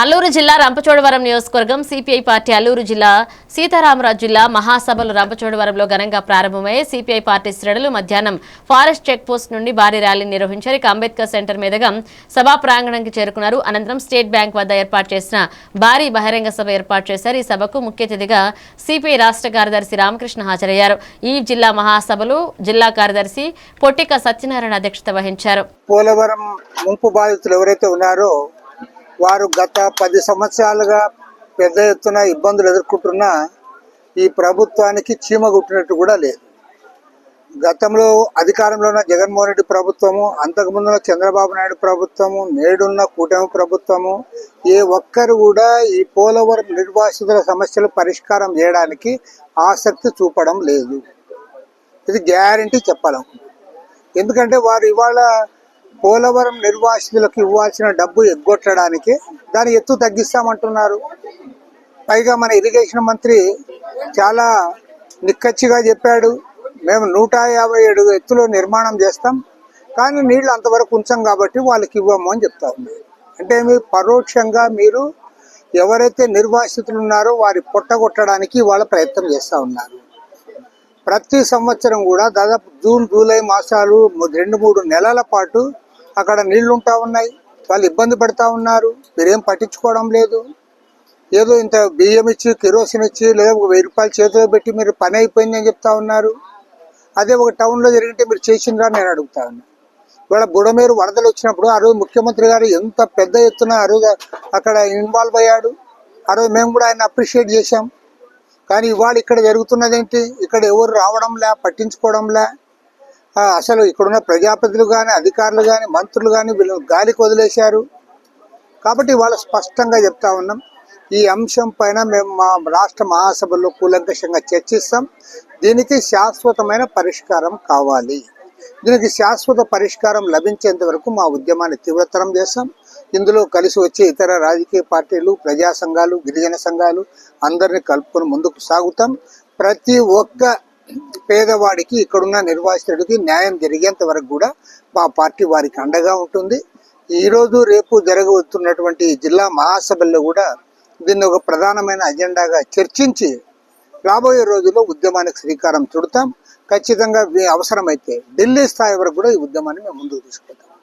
అల్లూరు జిల్లా రంపచోడవరం నియోజకవర్గం CPI party Alluri జిల్లా సీతారామరాజు జిల్లా మహాసభలు రంపచోడవరంలో ఘనంగా ప్రారంభమయ్యాయి. సిపిఐ పార్టీ శ్రేణులు మధ్యాహ్నం ఫారెస్ట్ చెక్ పోస్ట్ నుండి భారీ ర్యాలీ నిర్వహించారు. అంబేద్కర్ సెంటర్ మీదుగా సభా ప్రాంగణానికి చేరుకున్నారు. అనంతరం స్టేట్ బ్యాంక్ వద్ద ఏర్పాటు చేసిన భారీ బహిరంగ సభ ఏర్పాటు చేశారు. ఈ సభకు ముఖ్య అతిథిగా సిపిఐ రాష్ట్ర కార్యదర్శి రామకృష్ణ హాజరయ్యారు. ఈ జిల్లా మహాసభలు జిల్లా కార్యదర్శి పొట్టిక సత్యనారాయణ అధ్యక్షత వహించారు. పోలవరం ముంపు బాధితులు ఎవరైతే ఉన్నారో వారు గత 10 సంవత్సరాలుగా పెద్ద ఎత్తున ఇబ్బందులు ఎదుర్కొంటున్న ఈ ప్రభుత్వానికి చీమ గుట్టినట్టు కూడా లేదు. గతంలో అధికారంలో ఉన్న జగన్మోహన్ రెడ్డి ప్రభుత్వము, అంతకుముందున్న చంద్రబాబు నాయుడు ప్రభుత్వము, నేడున్న కూటమి ప్రభుత్వము ఏ ఒక్కరు కూడా ఈ పోలవరం నిర్వాసితుల సమస్యలు పరిష్కారం చేయడానికి ఆసక్తి చూపడం లేదు. ఇది గ్యారంటీ చెప్పాలనుకుంటున్నాను. ఎందుకంటే వారు ఇవాళ పోలవరం నిర్వాసితులకు ఇవ్వాల్సిన డబ్బు ఎగ్గొట్టడానికి దాని ఎత్తు తగ్గిస్తామంటున్నారు. పైగా మన ఇరిగేషన్ మంత్రి చాలా నిక్కచ్చిగా చెప్పాడు, మేము 157 ఎత్తులో నిర్మాణం చేస్తాం, కానీ నీళ్లు అంతవరకు ఉంచాం కాబట్టి వాళ్ళకి ఇవ్వము అని చెప్తా ఉన్నారు. అంటే మీ పరోక్షంగా మీరు ఎవరైతే నిర్వాసితులు ఉన్నారో వారి పొట్టగొట్టడానికి వాళ్ళ ప్రయత్నం చేస్తూ ఉన్నారు. ప్రతి సంవత్సరం కూడా దాదాపు జూన్ జూలై మాసాలు 2-3 నెలల పాటు అక్కడ నీళ్లు ఉంటా ఉన్నాయి. వాళ్ళు ఇబ్బంది పడుతూ ఉన్నారు. మీరేం పట్టించుకోవడం లేదు. ఏదో ఇంత బియ్యం ఇచ్చి కిరోసిన్ ఇచ్చి లేదా 1000 రూపాయలు చేతిలో పెట్టి మీరు పని అయిపోయిందని చెప్తా ఉన్నారు. అదే ఒక టౌన్లో జరిగితే మీరు చేసిండ్రా నేను అడుగుతా ఉన్నా. ఇవాళ బుడమేరు వరదలు వచ్చినప్పుడు ఆ రోజు ముఖ్యమంత్రి గారు ఎంత పెద్ద ఎత్తున ఆ రోజు అక్కడ ఇన్వాల్వ్ అయ్యాడు. ఆ రోజు మేము కూడా ఆయన అప్రిషియేట్ చేశాం. కానీ ఇవాళ ఇక్కడ జరుగుతున్నది ఏంటి? ఇక్కడ ఎవరు రావడంలే, పట్టించుకోవడంలే. అసలు ఇక్కడున్న ప్రజాప్రతినిధులు కానీ, అధికారులు కానీ, మంత్రులు కానీ వీళ్ళు గాలికి వదిలేశారు. కాబట్టి వాళ్ళు స్పష్టంగా చెప్తా ఉన్నాం, ఈ అంశం పైన మేము మా రాష్ట్ర మహాసభల్లో కూలంకషంగా చర్చిస్తాం. దీనికి శాశ్వతమైన పరిష్కారం కావాలి. దీనికి శాశ్వత పరిష్కారం లభించేంత వరకు మా ఉద్యమాన్ని తీవ్రతరం చేస్తాం. ఇందులో కలిసి వచ్చే ఇతర రాజకీయ పార్టీలు, ప్రజా సంఘాలు, గిరిజన సంఘాలు అందరినీ కలుపుకొని ముందుకు సాగుతాం. ప్రతి ఒక్క పేదవాడికి, ఇక్కడున్న నిర్వాసితుడికి న్యాయం జరిగేంత వరకు కూడా మా పార్టీ వారికి అండగా ఉంటుంది. ఈరోజు రేపు జరగబోతున్నటువంటి జిల్లా మహాసభల్లో కూడా దీన్ని ఒక ప్రధానమైన అజెండాగా చర్చించి రాబోయే రోజుల్లో ఉద్యమానికి శ్రీకారం చుడతాం. ఖచ్చితంగా అవసరమైతే ఢిల్లీ స్థాయి వరకు కూడా ఈ ఉద్యమాన్ని మేము ముందుకు తీసుకెళ్తాం.